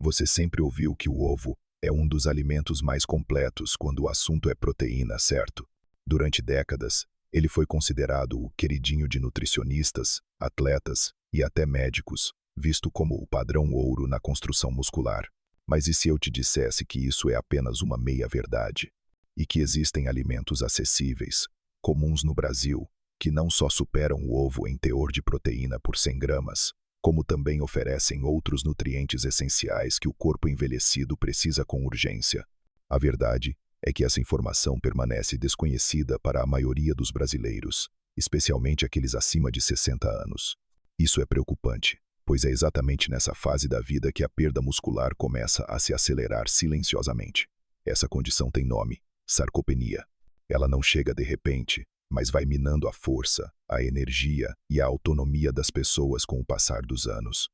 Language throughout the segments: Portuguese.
Você sempre ouviu que o ovo é um dos alimentos mais completos quando o assunto é proteína, certo? Durante décadas, ele foi considerado o queridinho de nutricionistas, atletas e até médicos, visto como o padrão ouro na construção muscular. Mas e se eu te dissesse que isso é apenas uma meia-verdade? E que existem alimentos acessíveis, comuns no Brasil, que não só superam o ovo em teor de proteína por 100 gramas, como também oferecem outros nutrientes essenciais que o corpo envelhecido precisa com urgência. A verdade é que essa informação permanece desconhecida para a maioria dos brasileiros, especialmente aqueles acima de 60 anos. Isso é preocupante, pois é exatamente nessa fase da vida que a perda muscular começa a se acelerar silenciosamente. Essa condição tem nome: sarcopenia. Ela não chega de repente, mas vai minando a força, a energia e a autonomia das pessoas com o passar dos anos.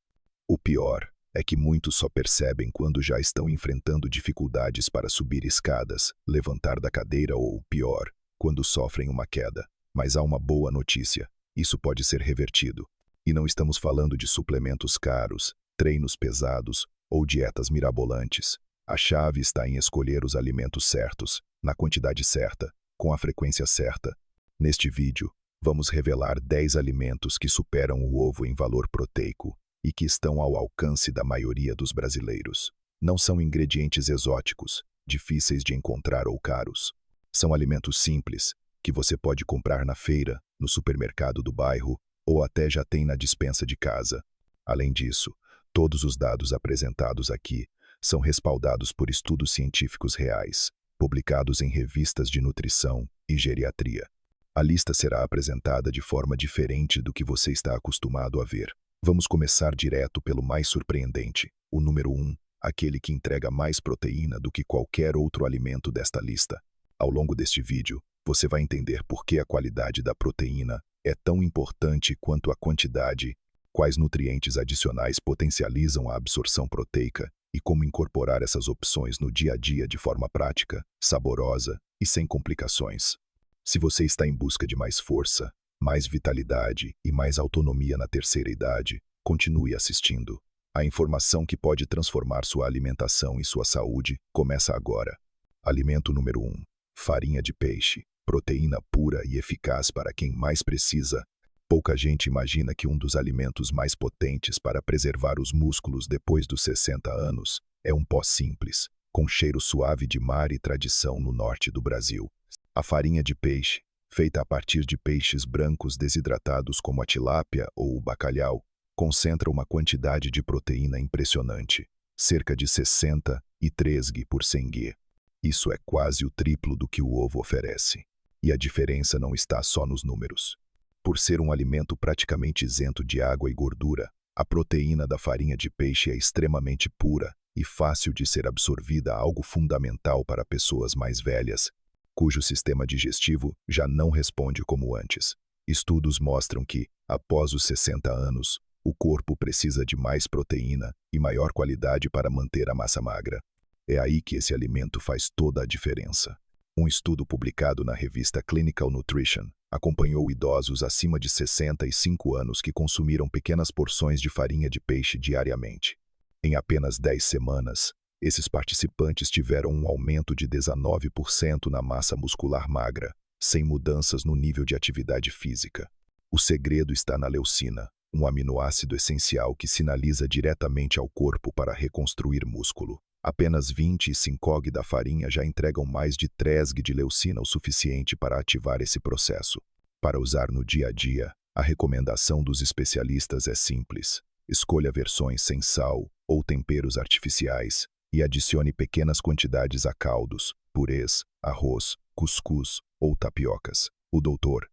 O pior é que muitos só percebem quando já estão enfrentando dificuldades para subir escadas, levantar da cadeira ou, pior, quando sofrem uma queda. Mas há uma boa notícia: isso pode ser revertido. E não estamos falando de suplementos caros, treinos pesados ou dietas mirabolantes. A chave está em escolher os alimentos certos, na quantidade certa, com a frequência certa. Neste vídeo, vamos revelar 10 alimentos que superam o ovo em valor proteico e que estão ao alcance da maioria dos brasileiros. Não são ingredientes exóticos, difíceis de encontrar ou caros. São alimentos simples, que você pode comprar na feira, no supermercado do bairro ou até já tem na despensa de casa. Além disso, todos os dados apresentados aqui são respaldados por estudos científicos reais, publicados em revistas de nutrição e geriatria. A lista será apresentada de forma diferente do que você está acostumado a ver. Vamos começar direto pelo mais surpreendente, o número 1, aquele que entrega mais proteína do que qualquer outro alimento desta lista. Ao longo deste vídeo, você vai entender por que a qualidade da proteína é tão importante quanto a quantidade, quais nutrientes adicionais potencializam a absorção proteica e como incorporar essas opções no dia a dia de forma prática, saborosa e sem complicações. Se você está em busca de mais força, mais vitalidade e mais autonomia na terceira idade, continue assistindo. A informação que pode transformar sua alimentação e sua saúde começa agora. Alimento número 1. Farinha de peixe. Proteína pura e eficaz para quem mais precisa. Pouca gente imagina que um dos alimentos mais potentes para preservar os músculos depois dos 60 anos é um pó simples, com cheiro suave de mar e tradição no norte do Brasil. A farinha de peixe, feita a partir de peixes brancos desidratados como a tilápia ou o bacalhau, concentra uma quantidade de proteína impressionante, cerca de 63 g por 100 g. Isso é quase o triplo do que o ovo oferece. E a diferença não está só nos números. Por ser um alimento praticamente isento de água e gordura, a proteína da farinha de peixe é extremamente pura e fácil de ser absorvida, algo fundamental para pessoas mais velhas, cujo sistema digestivo já não responde como antes. Estudos mostram que, após os 60 anos, o corpo precisa de mais proteína e maior qualidade para manter a massa magra. É aí que esse alimento faz toda a diferença. Um estudo publicado na revista Clinical Nutrition acompanhou idosos acima de 65 anos que consumiram pequenas porções de farinha de peixe diariamente. Em apenas 10 semanas, esses participantes tiveram um aumento de 19% na massa muscular magra, sem mudanças no nível de atividade física. O segredo está na leucina, um aminoácido essencial que sinaliza diretamente ao corpo para reconstruir músculo. Apenas 25 g da farinha já entregam mais de 3 g de leucina, o suficiente para ativar esse processo. Para usar no dia a dia, a recomendação dos especialistas é simples: escolha versões sem sal ou temperos artificiais e adicione pequenas quantidades a caldos, purês, arroz, cuscuz ou tapiocas. O Dr.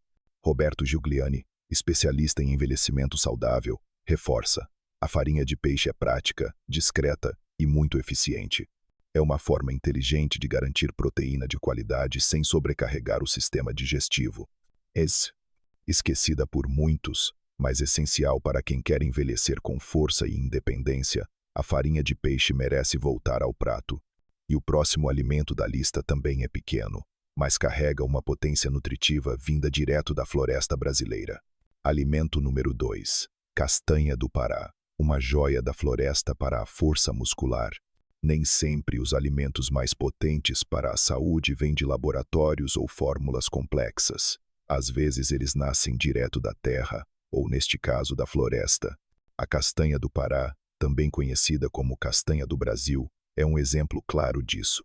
Roberto Giuliani, especialista em envelhecimento saudável, reforça: a farinha de peixe é prática, discreta e muito eficiente. É uma forma inteligente de garantir proteína de qualidade sem sobrecarregar o sistema digestivo. Esquecida por muitos, mas essencial para quem quer envelhecer com força e independência, a farinha de peixe merece voltar ao prato. E o próximo alimento da lista também é pequeno, mas carrega uma potência nutritiva vinda direto da floresta brasileira. Alimento número 2. Castanha do Pará. uma joia da floresta para a força muscular. Nem sempre os alimentos mais potentes para a saúde vêm de laboratórios ou fórmulas complexas. Às vezes eles nascem direto da terra, ou neste caso da floresta. A castanha do Pará, também conhecida como castanha do Brasil, é um exemplo claro disso.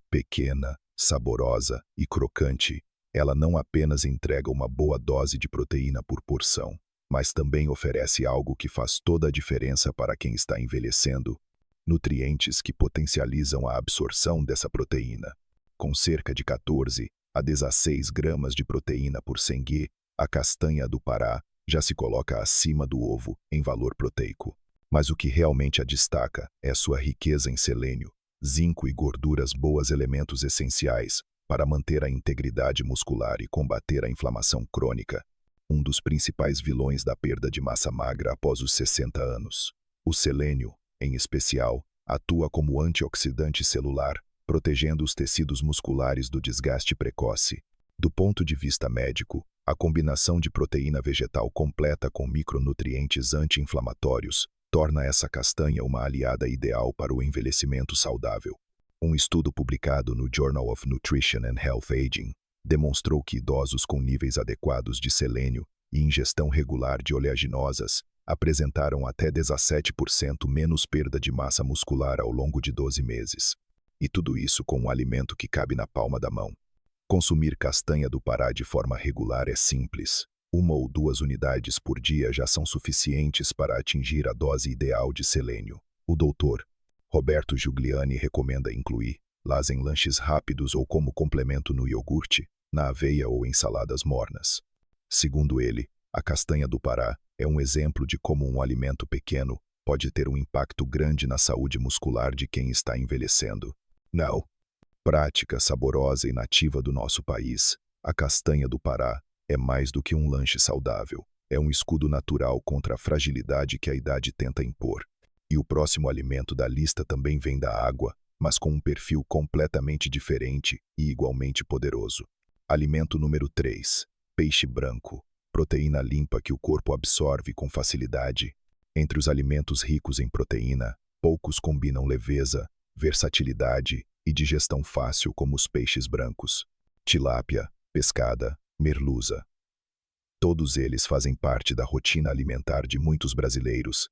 Pequena, saborosa e crocante, ela não apenas entrega uma boa dose de proteína por porção, mas também oferece algo que faz toda a diferença para quem está envelhecendo: nutrientes que potencializam a absorção dessa proteína. Com cerca de 14 a 16 gramas de proteína por 100 g, a castanha do Pará já se coloca acima do ovo em valor proteico. Mas o que realmente a destaca é sua riqueza em selênio, zinco e gorduras boas, elementos essenciais para manter a integridade muscular e combater a inflamação crônica, um dos principais vilões da perda de massa magra após os 60 anos. O selênio, em especial, atua como antioxidante celular, protegendo os tecidos musculares do desgaste precoce. Do ponto de vista médico, a combinação de proteína vegetal completa com micronutrientes anti-inflamatórios torna essa castanha uma aliada ideal para o envelhecimento saudável. Um estudo publicado no Journal of Nutrition and Health Aging demonstrou que idosos com níveis adequados de selênio e ingestão regular de oleaginosas apresentaram até 17% menos perda de massa muscular ao longo de 12 meses. E tudo isso com um alimento que cabe na palma da mão. Consumir castanha do Pará de forma regular é simples. 1 ou 2 unidades por dia já são suficientes para atingir a dose ideal de selênio. O Dr. Roberto Giuliani recomenda incluí-las em lanches rápidos ou como complemento no iogurte, na aveia ou em saladas mornas. Segundo ele, a castanha do Pará é um exemplo de como um alimento pequeno pode ter um impacto grande na saúde muscular de quem está envelhecendo. Não. Prática saborosa e nativa do nosso país, a castanha do Pará é mais do que um lanche saudável. É um escudo natural contra a fragilidade que a idade tenta impor. E o próximo alimento da lista também vem da água, mas com um perfil completamente diferente e igualmente poderoso. Alimento número 3. Peixe branco. Proteína limpa que o corpo absorve com facilidade. Entre os alimentos ricos em proteína, poucos combinam leveza, versatilidade e digestão fácil como os peixes brancos. Tilápia, pescada, merluza. Todos eles fazem parte da rotina alimentar de muitos brasileiros.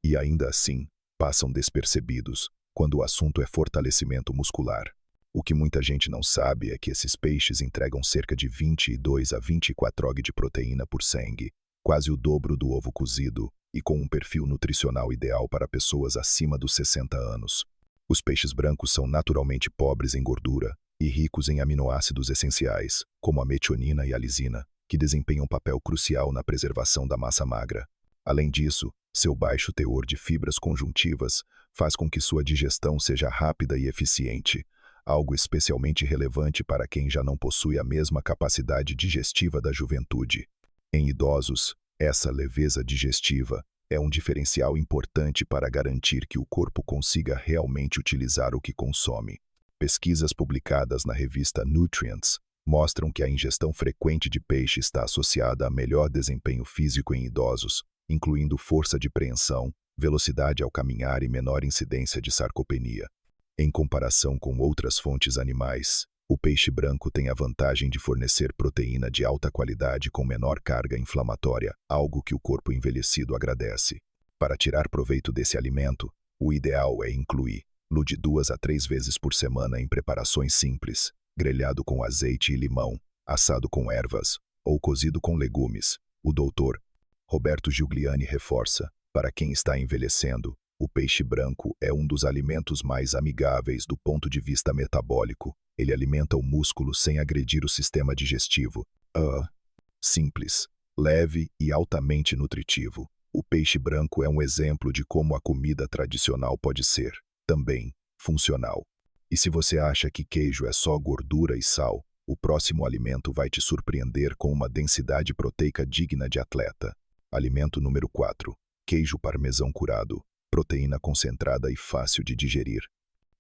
E ainda assim, passam despercebidos quando o assunto é fortalecimento muscular. O que muita gente não sabe é que esses peixes entregam cerca de 22 a 24 g de proteína por 100 g, quase o dobro do ovo cozido, e com um perfil nutricional ideal para pessoas acima dos 60 anos. Os peixes brancos são naturalmente pobres em gordura e ricos em aminoácidos essenciais, como a metionina e a lisina, que desempenham um papel crucial na preservação da massa magra. Além disso, seu baixo teor de fibras conjuntivas faz com que sua digestão seja rápida e eficiente, algo especialmente relevante para quem já não possui a mesma capacidade digestiva da juventude. Em idosos, essa leveza digestiva é um diferencial importante para garantir que o corpo consiga realmente utilizar o que consome. Pesquisas publicadas na revista Nutrients mostram que a ingestão frequente de peixe está associada a melhor desempenho físico em idosos, incluindo força de preensão, velocidade ao caminhar e menor incidência de sarcopenia. Em comparação com outras fontes animais, o peixe branco tem a vantagem de fornecer proteína de alta qualidade com menor carga inflamatória, algo que o corpo envelhecido agradece. Para tirar proveito desse alimento, o ideal é incluí-lo de 2 a 3 vezes por semana em preparações simples, grelhado com azeite e limão, assado com ervas ou cozido com legumes. O Dr. Roberto Giuliani reforça: para quem está envelhecendo, o peixe branco é um dos alimentos mais amigáveis do ponto de vista metabólico. Ele alimenta o músculo sem agredir o sistema digestivo. Simples, leve e altamente nutritivo. O peixe branco é um exemplo de como a comida tradicional pode ser, também, funcional. E se você acha que queijo é só gordura e sal, o próximo alimento vai te surpreender com uma densidade proteica digna de atleta. Alimento número 4. Queijo parmesão curado. Proteína concentrada e fácil de digerir.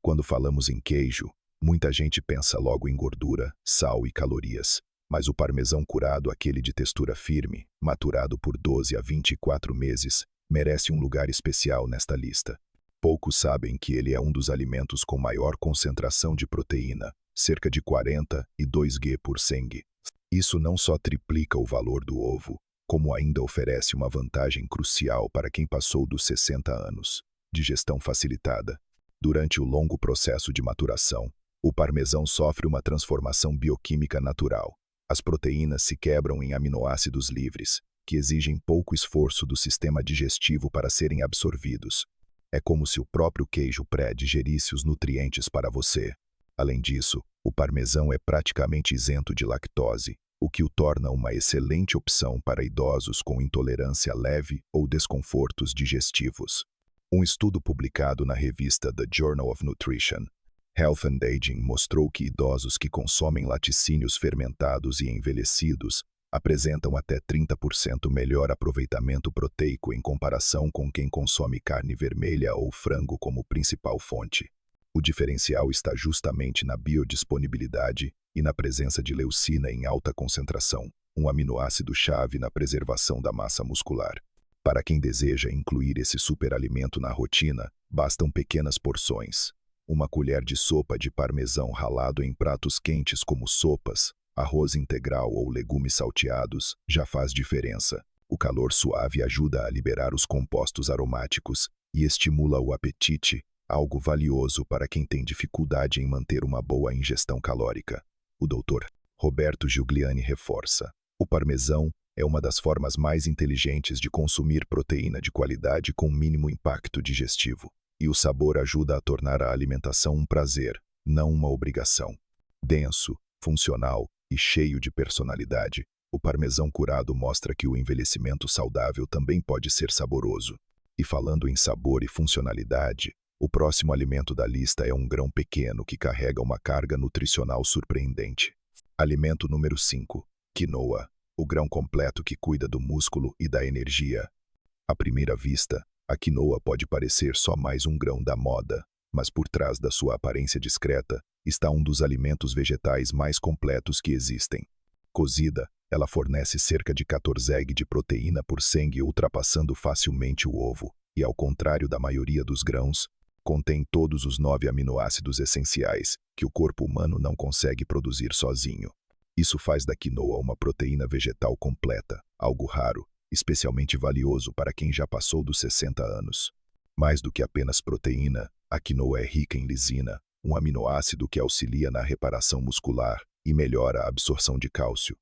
Quando falamos em queijo, muita gente pensa logo em gordura, sal e calorias. Mas o parmesão curado, aquele de textura firme, maturado por 12 a 24 meses, merece um lugar especial nesta lista. Poucos sabem que ele é um dos alimentos com maior concentração de proteína, cerca de 42 g por 100 g. Isso não só triplica o valor do ovo, como ainda oferece uma vantagem crucial para quem passou dos 60 anos, digestão facilitada. Durante o longo processo de maturação, o parmesão sofre uma transformação bioquímica natural. As proteínas se quebram em aminoácidos livres, que exigem pouco esforço do sistema digestivo para serem absorvidos. É como se o próprio queijo pré-digerisse os nutrientes para você. Além disso, o parmesão é praticamente isento de lactose, o que o torna uma excelente opção para idosos com intolerância leve ou desconfortos digestivos. Um estudo publicado na revista The Journal of Nutrition, Health and Aging mostrou que idosos que consomem laticínios fermentados e envelhecidos apresentam até 30% melhor aproveitamento proteico em comparação com quem consome carne vermelha ou frango como principal fonte. O diferencial está justamente na biodisponibilidade e na presença de leucina em alta concentração, um aminoácido-chave na preservação da massa muscular. Para quem deseja incluir esse superalimento na rotina, bastam pequenas porções. Uma colher de sopa de parmesão ralado em pratos quentes como sopas, arroz integral ou legumes salteados já faz diferença. O calor suave ajuda a liberar os compostos aromáticos e estimula o apetite, algo valioso para quem tem dificuldade em manter uma boa ingestão calórica. O Dr. Roberto Giugliani reforça: o parmesão é uma das formas mais inteligentes de consumir proteína de qualidade com mínimo impacto digestivo, e o sabor ajuda a tornar a alimentação um prazer, não uma obrigação. Denso, funcional e cheio de personalidade, o parmesão curado mostra que o envelhecimento saudável também pode ser saboroso. E falando em sabor e funcionalidade, o próximo alimento da lista é um grão pequeno que carrega uma carga nutricional surpreendente. Alimento número 5. Quinoa, o grão completo que cuida do músculo e da energia. À primeira vista, a quinoa pode parecer só mais um grão da moda, mas por trás da sua aparência discreta está um dos alimentos vegetais mais completos que existem. Cozida, ela fornece cerca de 14 g de proteína por 100 g, ultrapassando facilmente o ovo, e ao contrário da maioria dos grãos, contém todos os 9 aminoácidos essenciais que o corpo humano não consegue produzir sozinho. Isso faz da quinoa uma proteína vegetal completa, algo raro, especialmente valioso para quem já passou dos 60 anos. Mais do que apenas proteína, a quinoa é rica em lisina, um aminoácido que auxilia na reparação muscular e melhora a absorção de cálcio.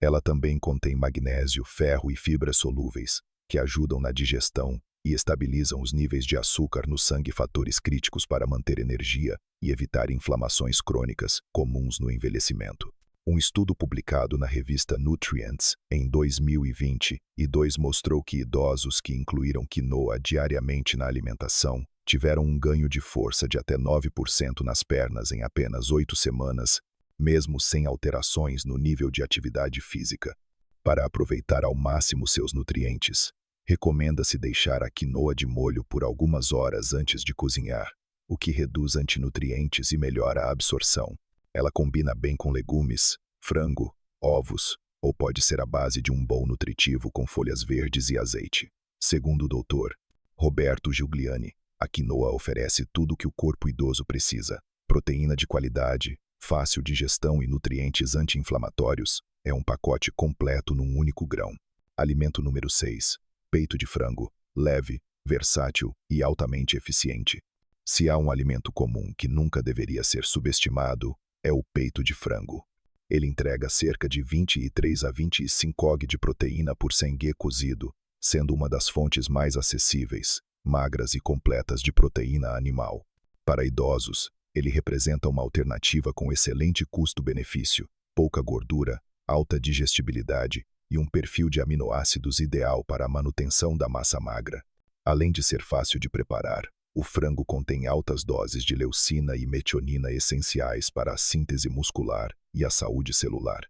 Ela também contém magnésio, ferro e fibras solúveis, que ajudam na digestão e estabilizam os níveis de açúcar no sangue, fatores críticos para manter energia e evitar inflamações crônicas comuns no envelhecimento. Um estudo publicado na revista Nutrients em 2022 mostrou que idosos que incluíram quinoa diariamente na alimentação tiveram um ganho de força de até 9% nas pernas em apenas 8 semanas, mesmo sem alterações no nível de atividade física. Para aproveitar ao máximo seus nutrientes, recomenda-se deixar a quinoa de molho por algumas horas antes de cozinhar, o que reduz antinutrientes e melhora a absorção. Ela combina bem com legumes, frango, ovos, ou pode ser a base de um bowl nutritivo com folhas verdes e azeite. Segundo o Dr. Roberto Giugliani, a quinoa oferece tudo o que o corpo idoso precisa: proteína de qualidade, fácil digestão e nutrientes anti-inflamatórios. É um pacote completo num único grão. Alimento número 6. Peito de frango, leve, versátil e altamente eficiente. Se há um alimento comum que nunca deveria ser subestimado, é o peito de frango. Ele entrega cerca de 23 a 25 g de proteína por 100 g cozido, sendo uma das fontes mais acessíveis, magras e completas de proteína animal. Para idosos, ele representa uma alternativa com excelente custo-benefício, pouca gordura, alta digestibilidade e um perfil de aminoácidos ideal para a manutenção da massa magra. Além de ser fácil de preparar, o frango contém altas doses de leucina e metionina essenciais para a síntese muscular e a saúde celular.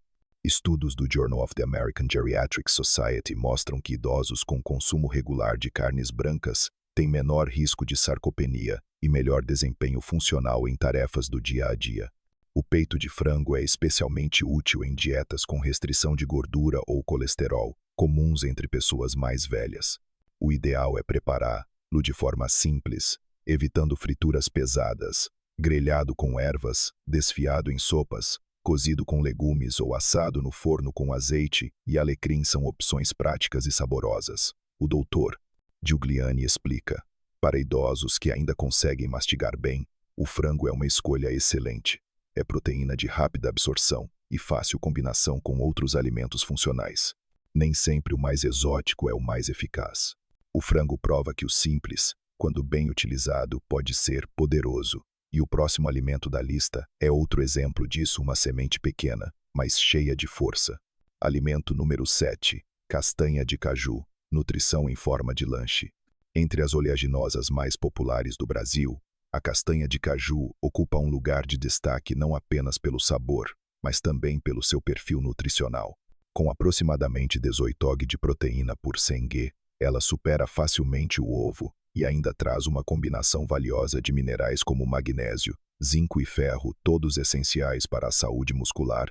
Estudos do Journal of the American Geriatric Society mostram que idosos com consumo regular de carnes brancas têm menor risco de sarcopenia e melhor desempenho funcional em tarefas do dia a dia. O peito de frango é especialmente útil em dietas com restrição de gordura ou colesterol, comuns entre pessoas mais velhas. O ideal é prepará-lo de forma simples, evitando frituras pesadas, grelhado com ervas, desfiado em sopas, cozido com legumes ou assado no forno com azeite e alecrim são opções práticas e saborosas. O Dr. Giuliani explica. Para idosos que ainda conseguem mastigar bem, o frango é uma escolha excelente. É proteína de rápida absorção e fácil combinação com outros alimentos funcionais. Nem sempre o mais exótico é o mais eficaz. O frango prova que o simples, quando bem utilizado, pode ser poderoso. E o próximo alimento da lista é outro exemplo disso, uma semente pequena, mas cheia de força. Alimento número 7. Castanha de caju. Nutrição em forma de lanche. Entre as oleaginosas mais populares do Brasil, a castanha de caju ocupa um lugar de destaque não apenas pelo sabor, mas também pelo seu perfil nutricional. Com aproximadamente 18 g de proteína por 100 g, ela supera facilmente o ovo e ainda traz uma combinação valiosa de minerais como magnésio, zinco e ferro, todos essenciais para a saúde muscular,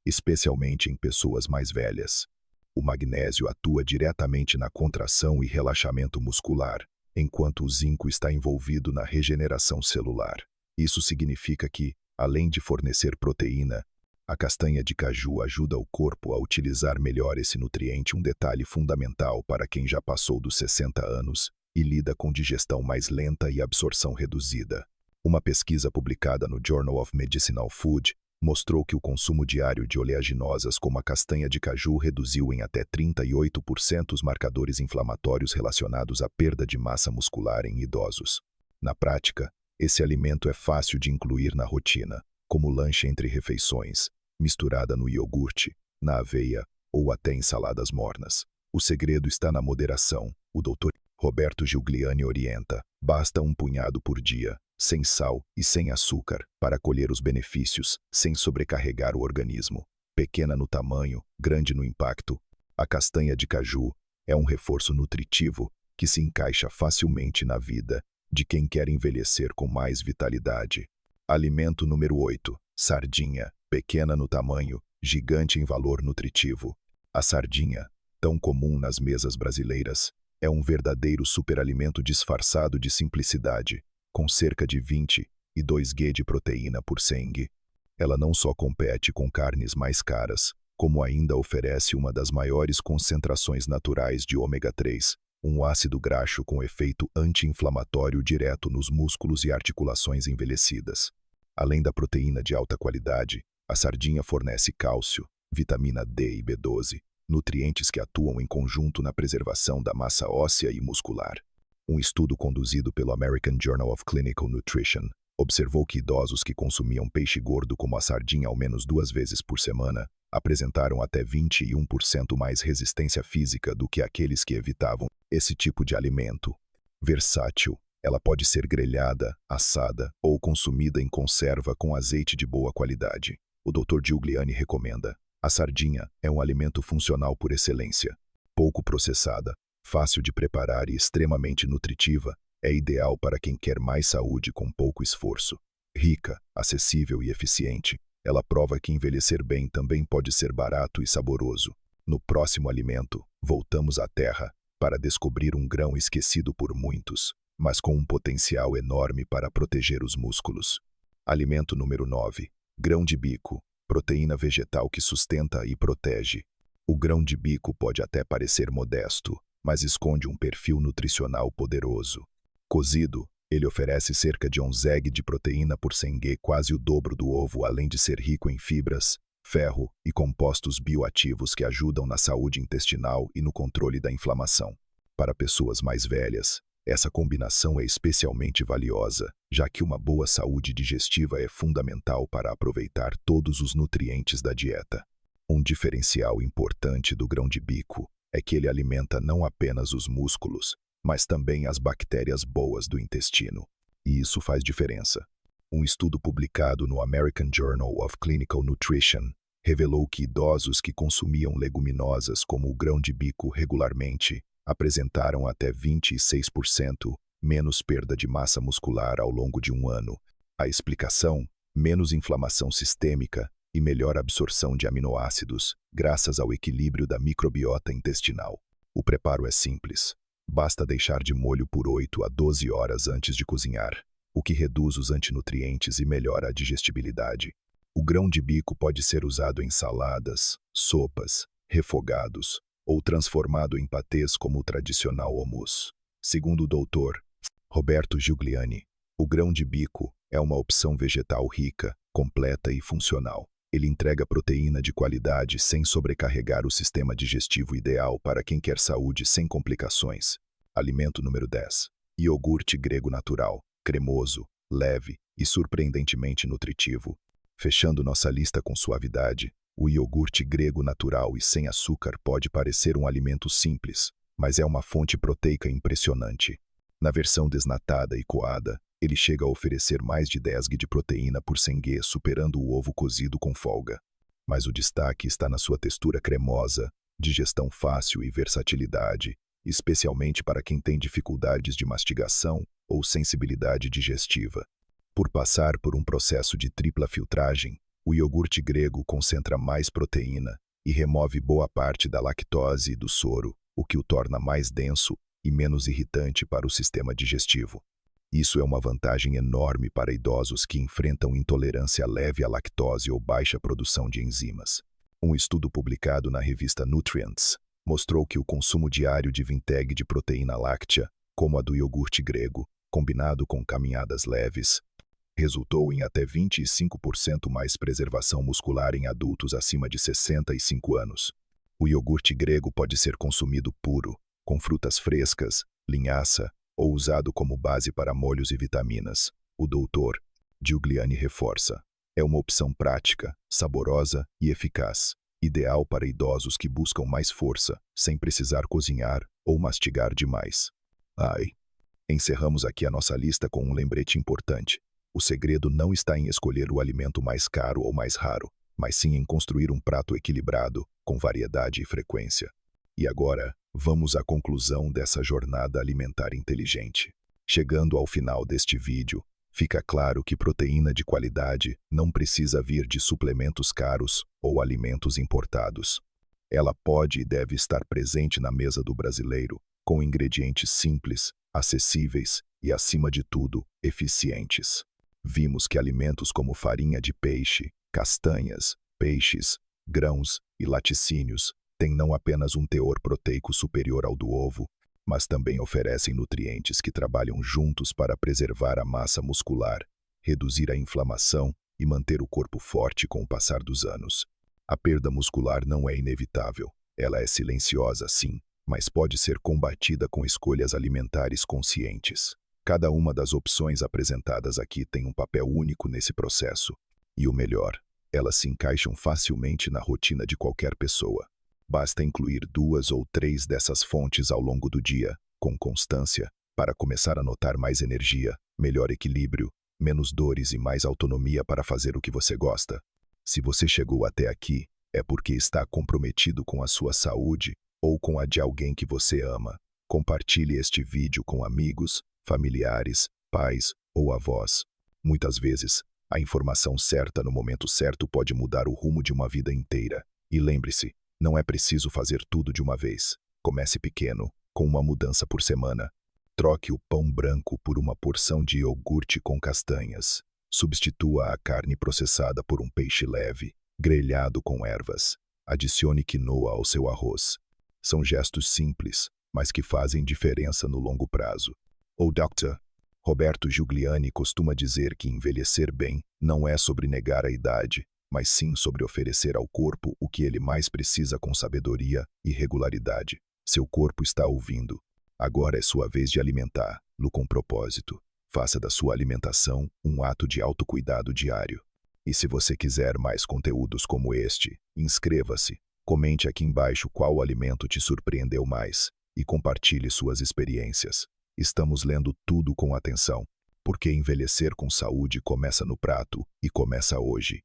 especialmente em pessoas mais velhas. O magnésio atua diretamente na contração e relaxamento muscular, enquanto o zinco está envolvido na regeneração celular. Isso significa que, além de fornecer proteína, a castanha de caju ajuda o corpo a utilizar melhor esse nutriente, um detalhe fundamental para quem já passou dos 60 anos e lida com digestão mais lenta e absorção reduzida. Uma pesquisa publicada no Journal of Medicinal Food mostrou que o consumo diário de oleaginosas como a castanha de caju reduziu em até 38% os marcadores inflamatórios relacionados à perda de massa muscular em idosos. Na prática, esse alimento é fácil de incluir na rotina, como lanche entre refeições, misturada no iogurte, na aveia ou até em saladas mornas. O segredo está na moderação. O Dr. Roberto Giuliani orienta: basta um punhado por dia, sem sal e sem açúcar, para colher os benefícios, sem sobrecarregar o organismo. Pequena no tamanho, grande no impacto, a castanha de caju é um reforço nutritivo que se encaixa facilmente na vida de quem quer envelhecer com mais vitalidade. Alimento número 8. Sardinha. Pequena no tamanho, gigante em valor nutritivo. A sardinha, tão comum nas mesas brasileiras, é um verdadeiro superalimento disfarçado de simplicidade, com cerca de 22 g de proteína por 100 g. Ela não só compete com carnes mais caras, como ainda oferece uma das maiores concentrações naturais de ômega 3, um ácido graxo com efeito anti-inflamatório direto nos músculos e articulações envelhecidas. Além da proteína de alta qualidade, a sardinha fornece cálcio, vitamina D e B12, nutrientes que atuam em conjunto na preservação da massa óssea e muscular. Um estudo conduzido pelo American Journal of Clinical Nutrition observou que idosos que consumiam peixe gordo como a sardinha ao menos 2 vezes por semana apresentaram até 21% mais resistência física do que aqueles que evitavam esse tipo de alimento. Versátil, ela pode ser grelhada, assada ou consumida em conserva com azeite de boa qualidade. O Dr. Giuliani recomenda: a sardinha é um alimento funcional por excelência. Pouco processada, fácil de preparar e extremamente nutritiva, é ideal para quem quer mais saúde com pouco esforço. Rica, acessível e eficiente, ela prova que envelhecer bem também pode ser barato e saboroso. No próximo alimento, voltamos à terra para descobrir um grão esquecido por muitos, mas com um potencial enorme para proteger os músculos. Alimento número 9. Grão de bico, proteína vegetal que sustenta e protege. O grão de bico pode até parecer modesto, mas esconde um perfil nutricional poderoso. Cozido, ele oferece cerca de 11 g de proteína por 100 g, quase o dobro do ovo, além de ser rico em fibras, ferro e compostos bioativos que ajudam na saúde intestinal e no controle da inflamação. Para pessoas mais velhas, essa combinação é especialmente valiosa, já que uma boa saúde digestiva é fundamental para aproveitar todos os nutrientes da dieta. Um diferencial importante do grão de bico é que ele alimenta não apenas os músculos, mas também as bactérias boas do intestino. E isso faz diferença. Um estudo publicado no American Journal of Clinical Nutrition revelou que idosos que consumiam leguminosas como o grão de bico regularmente apresentaram até 26% menos perda de massa muscular ao longo de um ano. A explicação: menos inflamação sistêmica e melhor absorção de aminoácidos, graças ao equilíbrio da microbiota intestinal. O preparo é simples. Basta deixar de molho por 8 a 12 horas antes de cozinhar, o que reduz os antinutrientes e melhora a digestibilidade. O grão de bico pode ser usado em saladas, sopas, refogados ou transformado em patês como o tradicional hummus. Segundo o Dr. Roberto Giuliani, o grão de bico é uma opção vegetal rica, completa e funcional. Ele entrega proteína de qualidade sem sobrecarregar o sistema digestivo, ideal para quem quer saúde sem complicações. Alimento número 10. Iogurte grego natural, cremoso, leve e surpreendentemente nutritivo. Fechando nossa lista com suavidade, o iogurte grego natural e sem açúcar pode parecer um alimento simples, mas é uma fonte proteica impressionante. Na versão desnatada e coada, ele chega a oferecer mais de 10 g de proteína por 100 g, superando o ovo cozido com folga. Mas o destaque está na sua textura cremosa, digestão fácil e versatilidade, especialmente para quem tem dificuldades de mastigação ou sensibilidade digestiva. Por passar por um processo de tripla filtragem, o iogurte grego concentra mais proteína e remove boa parte da lactose e do soro, o que o torna mais denso e menos irritante para o sistema digestivo. Isso é uma vantagem enorme para idosos que enfrentam intolerância leve à lactose ou baixa produção de enzimas. Um estudo publicado na revista Nutrients mostrou que o consumo diário de 20 g de proteína láctea, como a do iogurte grego, combinado com caminhadas leves, resultou em até 25% mais preservação muscular em adultos acima de 65 anos. O iogurte grego pode ser consumido puro, com frutas frescas, linhaça, ou usado como base para molhos e vitaminas. O Dr. Giuliani reforça: é uma opção prática, saborosa e eficaz, ideal para idosos que buscam mais força, sem precisar cozinhar ou mastigar demais. Encerramos aqui a nossa lista com um lembrete importante. O segredo não está em escolher o alimento mais caro ou mais raro, mas sim em construir um prato equilibrado, com variedade e frequência. E agora, vamos à conclusão dessa jornada alimentar inteligente. Chegando ao final deste vídeo, fica claro que proteína de qualidade não precisa vir de suplementos caros ou alimentos importados. Ela pode e deve estar presente na mesa do brasileiro, com ingredientes simples, acessíveis e, acima de tudo, eficientes. Vimos que alimentos como farinha de peixe, castanhas, peixes, grãos e laticínios têm não apenas um teor proteico superior ao do ovo, mas também oferecem nutrientes que trabalham juntos para preservar a massa muscular, reduzir a inflamação e manter o corpo forte com o passar dos anos. A perda muscular não é inevitável. Ela é silenciosa, sim, mas pode ser combatida com escolhas alimentares conscientes. Cada uma das opções apresentadas aqui tem um papel único nesse processo. E o melhor, elas se encaixam facilmente na rotina de qualquer pessoa. Basta incluir 2 ou 3 dessas fontes ao longo do dia, com constância, para começar a notar mais energia, melhor equilíbrio, menos dores e mais autonomia para fazer o que você gosta. Se você chegou até aqui, é porque está comprometido com a sua saúde ou com a de alguém que você ama. Compartilhe este vídeo com amigos, familiares, pais ou avós. Muitas vezes, a informação certa no momento certo pode mudar o rumo de uma vida inteira. E lembre-se, não é preciso fazer tudo de uma vez. Comece pequeno, com uma mudança por semana. Troque o pão branco por uma porção de iogurte com castanhas. Substitua a carne processada por um peixe leve, grelhado com ervas. Adicione quinoa ao seu arroz. São gestos simples, mas que fazem diferença no longo prazo. O Dr. Roberto Giuliani costuma dizer que envelhecer bem não é sobre negar a idade, mas sim sobre oferecer ao corpo o que ele mais precisa com sabedoria e regularidade. Seu corpo está ouvindo. Agora é sua vez de alimentá-lo com propósito. Faça da sua alimentação um ato de autocuidado diário. E se você quiser mais conteúdos como este, inscreva-se, comente aqui embaixo qual alimento te surpreendeu mais e compartilhe suas experiências. Estamos lendo tudo com atenção, porque envelhecer com saúde começa no prato e começa hoje.